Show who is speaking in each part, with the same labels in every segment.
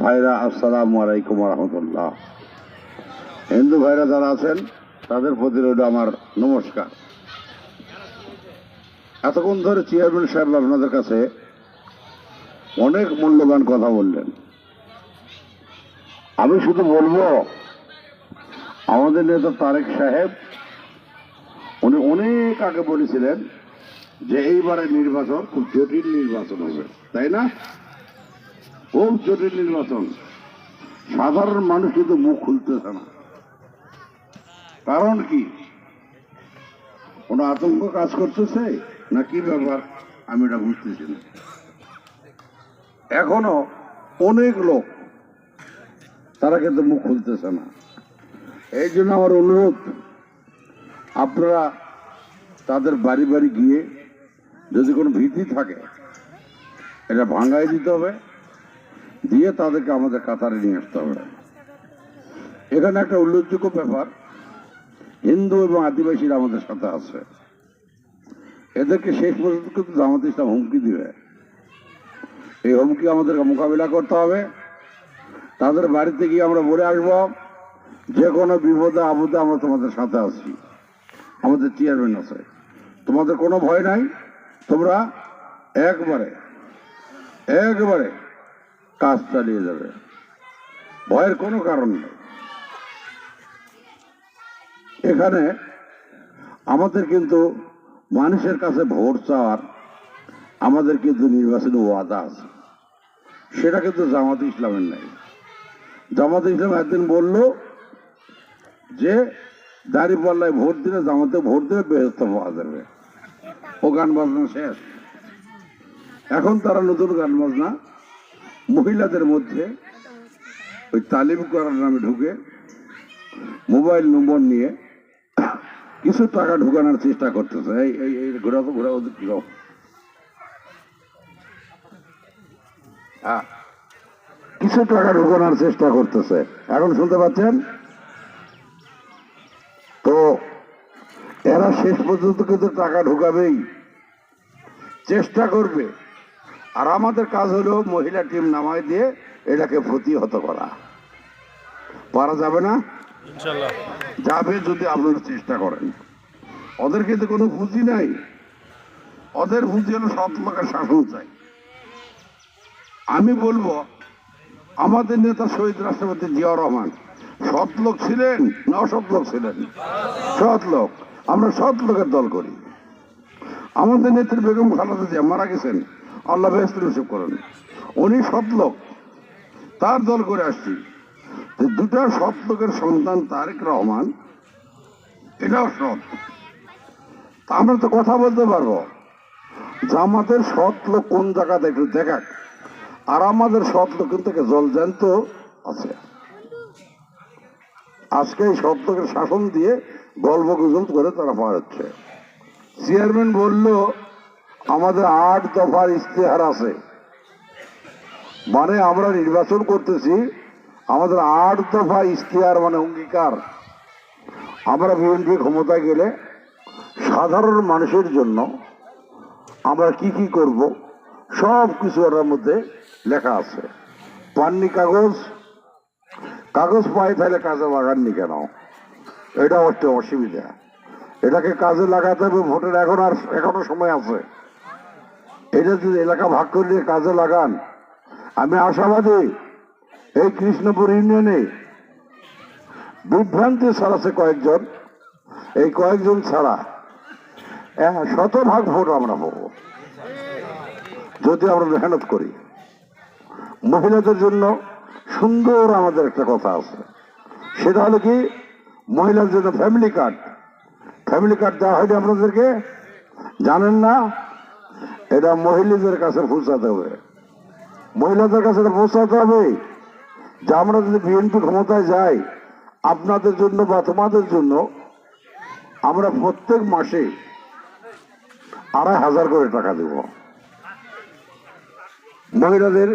Speaker 1: ভাইরা আসসালামু আলাইকুম রহমতুল্লাহ। হিন্দু ভাইরা যারা আছেন তাদের প্রতি রইল আমার নমস্কার। এতক্ষণ ধরে চেয়ারম্যান সাহেব আপনাদের কাছে অনেক মূল্যবান কথা বললেন। আমি শুধু বলবো, আমাদের নেতা তারেক সাহেব উনি অনেক আগে বলেছিলেন যে এইবারের নির্বাচন খুব জটিল নির্বাচন হবে, তাই না? খুব জটিল নির্বাচন। সাধারণ মানুষ কিন্তু মুখ খুলতেছে না। কারণ কি? কোনো আতঙ্ক কাজ করতেছে না কি ব্যাপার আমি এটা বুঝতেছি না। এখনো অনেক লোক তারা কিন্তু মুখ খুলতেছে না। এই জন্য আমার অনুরোধ, আপনারা তাদের বাড়ি বাড়ি গিয়ে যদি কোনো ভীতি থাকে এটা ভাঙাই দিতে হবে, দিয়ে তাদেরকে আমাদের কাতারে নিয়ে আসতে হবে। এখানে একটা উল্লেখযোগ্য ব্যাপার, হিন্দু এবং আদিবাসীরা আমাদের সাথে আছে। এদেরকে শেষ পর্যন্ত কিন্তু জামাত ইসলাম হুমকি দিবে। এই হুমকি আমাদেরকে মোকাবিলা করতে হবে। তাদের বাড়িতে গিয়ে আমরা বলে আসবো, যে কোনো বিপদে আপদে আমরা তোমাদের সাথে আছি, আমাদের চেয়ারম্যান আছে, তোমাদের কোনো ভয় নাই, তোমরা একবারে কাজ চালিয়ে যাবে, ভয়ের কোনো কারণ নেই। এখানে আমাদের কিন্তু মানুষের কাছে ভোট চাওয়ার আমাদের কিন্তু নির্বাচনী ওয়াদা আছে, সেটা কিন্তু জামাত ইসলামের নাই। জামাত ইসলাম একদিন বলল যে দাঁড়িপাল্লায় ভোট দিলে জামাতে ভোট দিলে বেহেশত পাওয়া যাবে। ও গান বাজনা শেষ। এখন তারা নতুন গান বাজনা মহিলাদের মধ্যে ওই তালিম করার নামে ঢুকে মোবাইল নম্বর নিয়ে কিছু টাকা ঢুকানোর চেষ্টা করতেছে। এই ঘোরা তো ঘোরা ওদের কি কিছু টাকা ঢুকানোর চেষ্টা করতেছে। এখন শুনতে পাচ্ছেন তো? এরা শেষ পর্যন্ত কিন্তু টাকা ঢুকাবেই, চেষ্টা করবে। আর আমাদের কাজ হলো মহিলা টিম নামাই দিয়ে এটাকে প্রতিহত করা। পারা যাবে না? যাবে যদি আপনারা চেষ্টা করেন। ওদের কিন্তু কোনো পুঁজি নাই, ওদের পুঁজি হলো সৎ লোকের শাসন চাই। আমি বলবো, আমাদের নেতা শহীদ রাষ্ট্রপতি জিয়াউর রহমান সৎ লোক ছিলেন না অসৎ লোক ছিলেন? সৎ লোক। আমরা সৎ লোকের দল করি। আমাদের নেত্রী বেগম খালেদা জিয়া মারা গেছেন, আল্লাহ বেহেশতে নসিব করেন, উনি সৎ লোক, তার দল করে আসছি। দুটা সৎ লোকের সন্তান তারেক রহমান, এটাও সৎ। আমরা তো কথা বলতে পারবো, জামাতের সৎ লোক কোন জায়গাতে একটু দেখাক। আর আমাদের সৎ লোক থেকে জল জ্যান্ত আছে। আজকে এই সৎ লোকের শাসন দিয়ে গল্প গুজব করে তারা পার হচ্ছে। চেয়ারম্যান বলল আমাদের 8 দফার ইশতেহার আছে, মানে আমরা নির্বাচন করতেছি, আমাদের 8 দফা ইশতেহার মানে অঙ্গীকার। আমরা বিএনপি ক্ষমতায় গেলে সাধারণ মানুষের জন্য আমরা কি কি করব সব কিছু ওটার মধ্যে লেখা আছে। পাননি কাগজ পাই তাহলে কাজে লাগাননি কেন? এটা হচ্ছে অসুবিধা। এটাকে কাজে লাগাতে হবে। ভোটের এখনো সময় আছে। এটা যদি এলাকা ভাগ করে কাজে লাগান, আমি আশাবাদী এই কৃষ্ণপুর ইউনিয়নে বিভ্রান্তি ছড়াচ্ছে কয়েকজন। এই কয়েকজন ছাড়া 100% ভোট আমরা পাবো যদি আমরা মেহনত করি। মহিলাদের জন্য সুন্দর আমাদের একটা কথা আছে, সেটা হলো কি, মহিলার জন্য ফ্যামিলি কার্ড দেওয়া হয়নি আপনাদেরকে, জানেন না? এটা মহিলাদের কাছে পৌঁছাতে হবে, মহিলাদের কাছে পৌঁছাতে হবে যে আমরা যদি বিএনপি ক্ষমতায় যাই, আপনাদের জন্য বা তোমাদের জন্য আমরা প্রত্যেক মাসে 2,500 করে টাকা দেব। মহিলাদের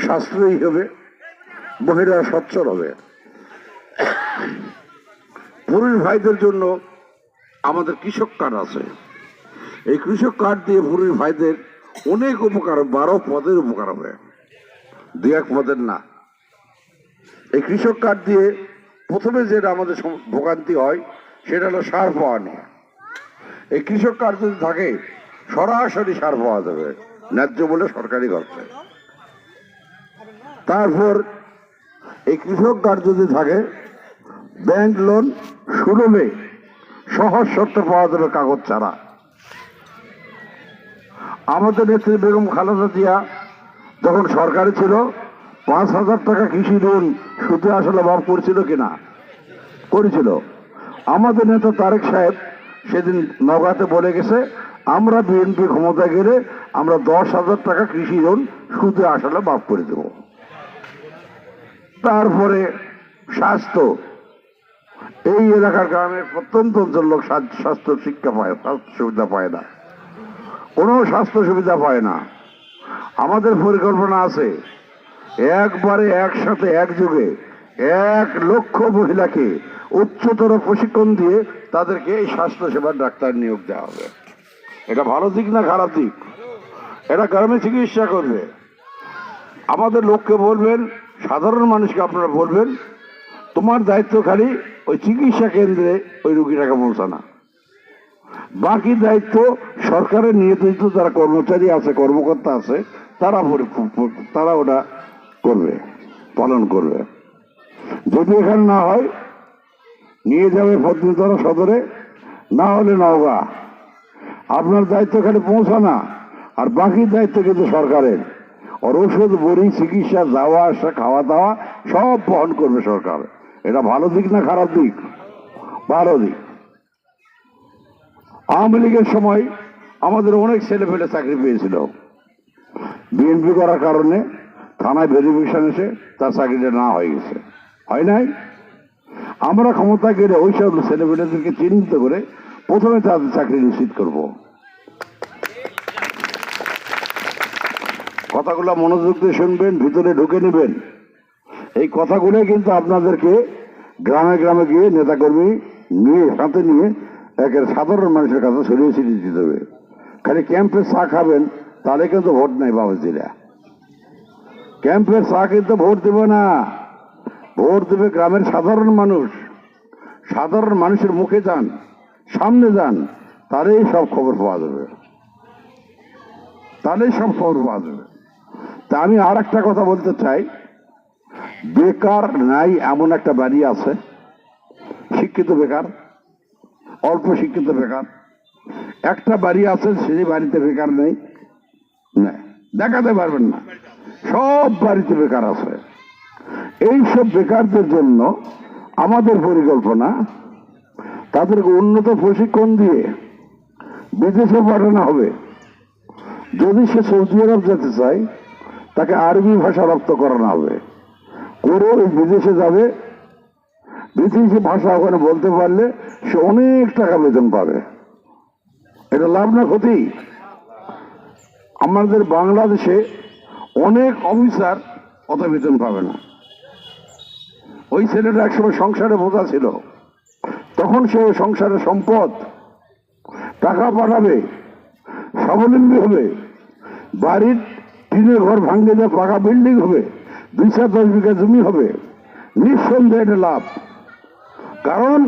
Speaker 1: সাশ্রয়ী হবে, মহিলারা সচ্ছল হবে। পুরুষ ভাইদের জন্য আমাদের কৃষক কার্ড আছে। এই কৃষক কার্ড দিয়ে পুরুষ ভাইদের অনেক উপকার, 12 পদের উপকার হবে। দুই এক মতের না। এই কৃষক কার্ড দিয়ে প্রথমে যেটা আমাদের ভোগান্তি হয় সেটা হলো সার পাওয়া নিয়ে। এই কৃষক কার্ড যদি থাকে সরাসরি সার পাওয়া যাবে ন্যায্য বলে সরকারি খরচে। তারপর এই কৃষক কার্ড যদি থাকে ব্যাংক লোন সুলভে সহজ শর্তে পাওয়া যাবে কাগজ ছাড়া। আমাদের নেত্রী বেগম খালেদা জিয়া যখন সরকারে ছিল 5,000 টাকা কৃষি ঋণ সুদে আসলে মাফ করেছিল কিনা? করেছিল। আমাদের নেতা তারেক সাহেব সেদিন নওগাঁতে বলে গেছে আমরা বিএনপি ক্ষমতায় গেলে আমরা 10,000 টাকা কৃষি ঋণ সুদে আসলে মাফ করে দেব। তারপরে স্বাস্থ্য, এই এলাকার গ্রামের প্রত্যন্ত অঞ্চল লোক স্বাস্থ্য শিক্ষা পায়, স্বাস্থ্য সুবিধা পায় না, কোনো স্বাস্থ্য সুবিধা পায় না। আমাদের পরিকল্পনা আছে একবারে একসাথে একযোগে 1 লক্ষ মহিলাকে উচ্চতর প্রশিক্ষণ দিয়ে তাদেরকে এই স্বাস্থ্য সেবার ডাক্তার নিয়োগ দেওয়া হবে। এটা ভালো দিক না খারাপ দিক? এটা গ্রামে চিকিৎসা করবে। আমাদের লোককে বলবেন, সাধারণ মানুষকে আপনারা বলবেন তোমার দায়িত্ব খালি ওই চিকিৎসা কেন্দ্রে ওই রুগীটাকে পৌঁছানো, বাকি দায়িত্ব সরকারের নিয়োজিত যারা কর্মচারী আছে, কর্মকর্তা আছে, তারা ওটা করবে, পালন করবে। যদি এখানে না হয় নিয়ে যাবে পত্নীতলা সদরে, না হলে নওগাঁ। আপনার দায়িত্ব খালি পৌঁছানা, আর বাকি দায়িত্ব কিন্তু সরকারের। আর ওষুধ বড়ি চিকিৎসা যাওয়া আসা খাওয়া দাওয়া সব বহন করবে সরকার। এটা ভালো দিক না খারাপ দিক? ভালো দিক। আওয়ামী লীগের সময় আমাদের অনেক ছেলে পেলে চাকরি পেয়েছিল, বিএনপি করার কারণে থানায় ভেরিফিকেশন এসে তার চাকরিটা না হয়ে গেছে, হয় নাই? আমরা ক্ষমতা গেলে ওই সব ছেলে পেলেদেরকে চিহ্নিত করে প্রথমে তাদের চাকরি নিশ্চিত করব। কথাগুলো মনোযোগ দিয়ে শুনবেন, ভিতরে ঢুকে নেবেন। এই কথাগুলো কিন্তু আপনাদেরকে গ্রামে গ্রামে গিয়ে নেতাকর্মী নিয়ে সাথে নিয়ে একের সাধারণ মানুষের কাছে ছড়িয়ে ছিটিয়ে দিতে হবে। খালি ক্যাম্পে চা খাবেন তাহলে কিন্তু ভোট নেই বাবাজিরা। ক্যাম্পের চা কিন্তু ভোট দেবে না, ভোট দেবে গ্রামের সাধারণ মানুষ। সাধারণ মানুষের মুখে যান, সামনে যান, তাহলেই সব খবর পাওয়া যাবে, তাহলেই সব খবর পাওয়া যাবে। তা আমি আর একটা কথা বলতে চাই, বেকার নাই এমন একটা বাড়ি আছে, শিক্ষিত বেকার, অল্প শিক্ষিত বেকার একটা বাড়ি আছে, সেই বাড়িতে বেকার নেই, দেখাতে পারবেন না, সব বাড়িতে বেকার আছে। এইসব বেকারদের জন্য আমাদের পরিকল্পনা তাদেরকে উন্নত প্রশিক্ষণ দিয়ে বিদেশে পাঠানো হবে। যদি সে সৌদি আরব যেতে চায় তাকে আরবি ভাষা রপ্ত করানো হবে, করে ওই বিদেশে যাবে, বিদেশি ভাষা ওখানে বলতে পারলে সে অনেক টাকা বেতন পাবে। এটা লাভ না ক্ষতি? আমাদের বাংলাদেশে অনেক অফিসার অত বেতন পাবে না। ওই ছেলেটা একসময় সংসারে বোঝা ছিল, তখন সে সংসারের সম্পদ টাকা পাঠাবে, স্বাবলম্বী হবে, বাড়ির টিনের ঘর ভাঙে যা পাকা বিল্ডিং হবে, 2-10 বিঘা জমি হবে, নিঃসন্দেহে এটা লাভ। কারণ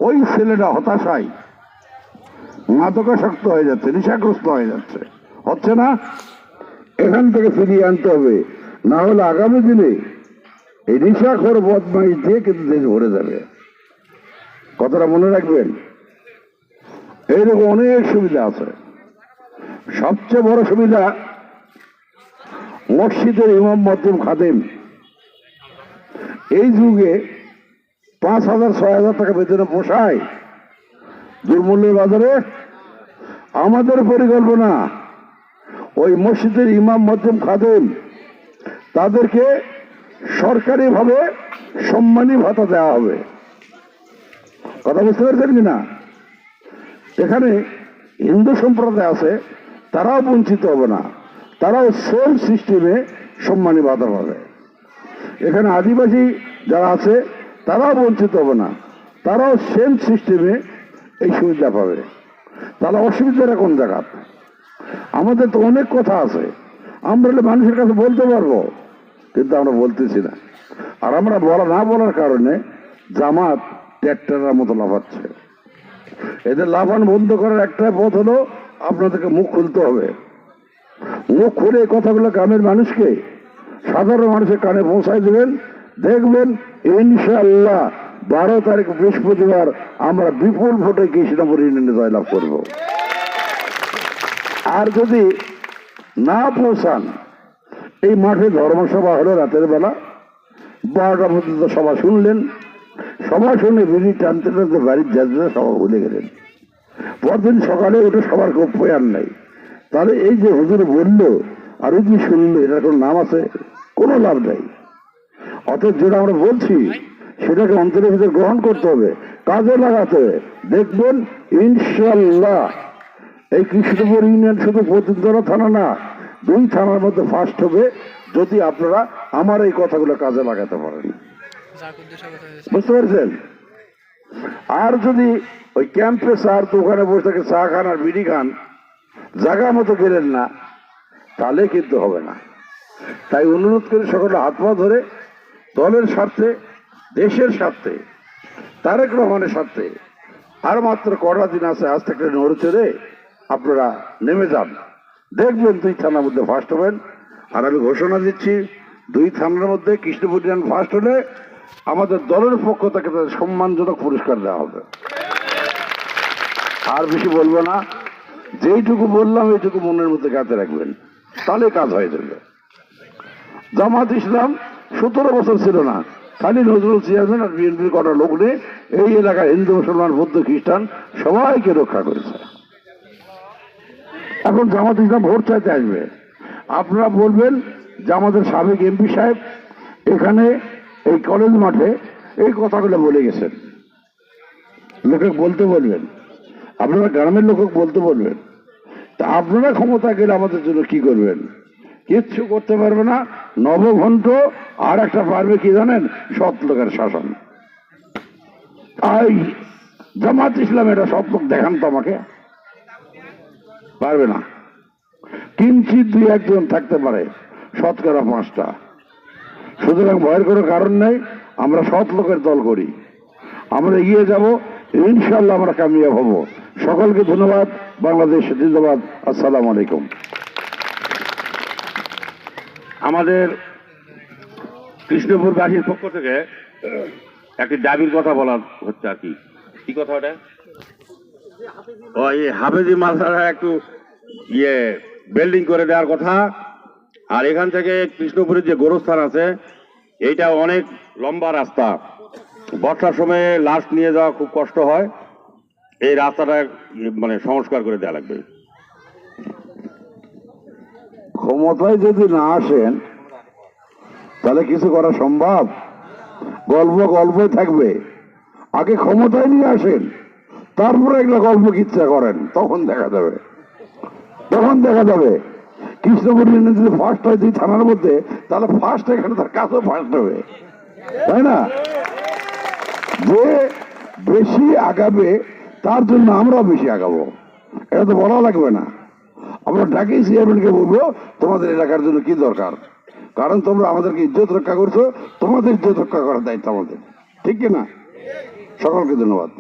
Speaker 1: ওই ছেলেটা হতাশায় মাদকাসক্ত হয়ে যাচ্ছে, নেশাগ্রস্ত হয়ে যাচ্ছে, হচ্ছে না? এখান থেকে ফিরিয়ে আনতে হবে, না হলে আগামী দিনে এই নেশাখোর বদমাইশ দিয়ে কিন্তু দেশ ভরে যাবে। কথাটা মনে রাখবেন। এইরকম অনেক সুবিধা আছে। সবচেয়ে বড় সুবিধা মসজিদের ইমাম মসজিদ খাদেম এই যুগে 5,000-6,000 টাকা বেতনে পোষায় দুর্মূল্যের বাজারে? আমাদের পরিকল্পনা ওই মসজিদের ইমাম মসজিদ খাদেম তাদেরকে সরকারিভাবে সম্মানী ভাতা দেওয়া হবে। কথা বুঝতে পারছেন কিনা? এখানে হিন্দু সম্প্রদায় আছে, তারাও বঞ্চিত হবে না, তারাও সেম সিস্টেমে সম্মানী ভাতা পাবে। এখানে আদিবাসী যারা আছে তারাও বঞ্চিত হবে না, তারাও সেম সিস্টেমে এই সুবিধা পাবে। তাহলে অসুবিধাটা কোন জায়গা? আমাদের তো অনেক কথা আছে, আমরা মানুষের কাছে বলতে পারবো কিন্তু আমরা বলতেছি না। আর আমরা না বলার কারণে জামাত ট্র্যাক্টরের মতো লাফাচ্ছে। এদের লাফান বন্ধ করার একটা পথ হলো আপনাদেরকে মুখ খুলতে হবে। মুখ খুলে এই কথাগুলো গ্রামের মানুষকে, সাধারণ মানুষের কানে পৌঁছায় দেবেন। দেখবেন ইনশাআল্লাহ 12 তারিখ বৃহস্পতিবার আমরা বিপুল ভোটে কৃষ্ণপুর ইউনিয়নে জয়লাভ করব। আর যদি না পৌঁছান, এই মাঠে ধর্মসভা হলো রাতের বেলা 12টা পর্যন্ত সভা শুনলেন, সভা শুনে বিড়ি টানতে টানতে বাড়ির যাত্রা সভা ভুলে গেলেন। পরদিন সকালে ওটা সবার খুব প্রয়ার নাই। তাহলে এই যে হুজুর বললো আর ওই যে শুনলো, এটার কোনো নাম আছে? কোনো লাভ নাই। অতএব যেটা আমরা বলছি সেটাকে অন্তরের ভিতরে গ্রহণ করতে হবে, কাজে লাগাতে হবে। দেখবেন ইনশাল্লাহ এই কৃষ্ণপুর ইউনিয়ন শুধু বসুন্ধরা থানা না, 2 থানার মধ্যে ফার্স্ট হবে, যদি আপনারা আমার এই কথাগুলো কাজে লাগাতে পারেন। বুঝতে পারছেন? আর যদি ওই ক্যাম্পে স্যার দোকানে বসে থাকে, চা খান আর বিড়ি খান, জায়গা মতো গেলেন না, তাহলে কিন্তু হবে না। তাই অনুরোধ করে সকলে হাত পা ধরে দলের স্বার্থে, দেশের স্বার্থে, তারেক রহমানের স্বার্থে আর মাত্র কটা দিন আছে, আজ থেকে নড়ে চড়ে আপনারা নেমে যান। দেখবেন 2 থানার মধ্যে ফার্স্ট হবেন। আর আমি ঘোষণা দিচ্ছি, 2 থানার মধ্যে কৃষ্ণপুর ইউনিয়ন ফার্স্ট হলে আমাদের দলের পক্ষ থেকে তাদের সম্মানজনক পুরস্কার দেওয়া হবে। আর বেশি বলবো না, যেইটুকু বললাম এইটুকু মনের মধ্যে গাঁথে রাখবেন, তাহলে কাজ হয়ে যাবে। জামাত ইসলাম 17 বছর ছিল না, খালি নজরুল চেয়ারম্যান আর বিএনপির কটা লোক নিয়ে এই এলাকার হিন্দু, মুসলমান, বৌদ্ধ, খ্রিস্টান সবাইকে রক্ষা করেছে। এখন জামাত ইসলাম ভোট চাইতে আসবে, আপনারা বলবেন যে আমাদের সাবেক এমপি সাহেব এখানে এই কলেজ মাঠে এই কথাগুলো বলে গেছেন। লোকে বলতে বলবেন, আপনারা গ্রামের লোক বলতে বলবেন। তা আপনারা ক্ষমতা গেলে আমাদের জন্য কি করবেন? কিচ্ছু করতে পারবে না। নবঘণ্ট আর একটা পারবে কি জানেন? সৎ লোকের শাসন। এই জামাত ইসলাম এটা সৎ লোক দেখান তো আমাকে, পারবে না। কিঞ্চিত 2-1 জন থাকতে পারে, শতকরা 5টা। সুতরাং ভয়ের কোনো কারণ নেই, আমরা সৎ লোকের দল করি, আমরা এগিয়ে যাব, ইনশাল্লাহ আমরা কামিয়াব হব। সকলকে ধন্যবাদ। বাংলাদেশ জিন্দাবাদ। আসসালামু আলাইকুম।
Speaker 2: আমাদের কৃষ্ণপুরবাসীর পক্ষ থেকে একটি দাবির কথা বলা হচ্ছে আর কি। কি কথা ওটা? ওই হাফেজি মাদ্রাসা একটু বিল্ডিং করে দেওয়ার কথা। আর এখান থেকে কৃষ্ণপুরের যে গোরস্থান আছে, এইটা অনেক লম্বা রাস্তা, বর্ষার সময় লাশ নিয়ে যাওয়া খুব কষ্ট হয়। এই রাস্তাটা মানে সংস্কার করে দেওয়া লাগবে।
Speaker 1: ক্ষমতায় যদি না আসেন তাহলে কিছু করা সম্ভব? গল্পই থাকবে। আগে ক্ষমতায় নিয়ে আসেন, তারপরে এগুলো গল্প কিচ্ছা করেন, তখন দেখা যাবে। কৃষ্ণপুর ইউনিয়ন যদি ফার্স্ট হয় 2 থানার মধ্যে, তাহলে ফার্স্ট এখানে তার কাছেও ফার্স্ট হবে, তাই না? যে বেশি আগাবে তার জন্য আমরাও বেশি আগাবো, এটা তো বলা লাগবে না। আমরা ঢাকি চেয়ারম্যানকে বলবো তোমাদের এলাকার জন্য কি দরকার, কারণ তোমরা আমাদেরকে ইজ্জত রক্ষা করছো, তোমাদের ইজ্জত রক্ষা করার দায়িত্ব আমাদের, ঠিক কিনা? সকলকে ধন্যবাদ।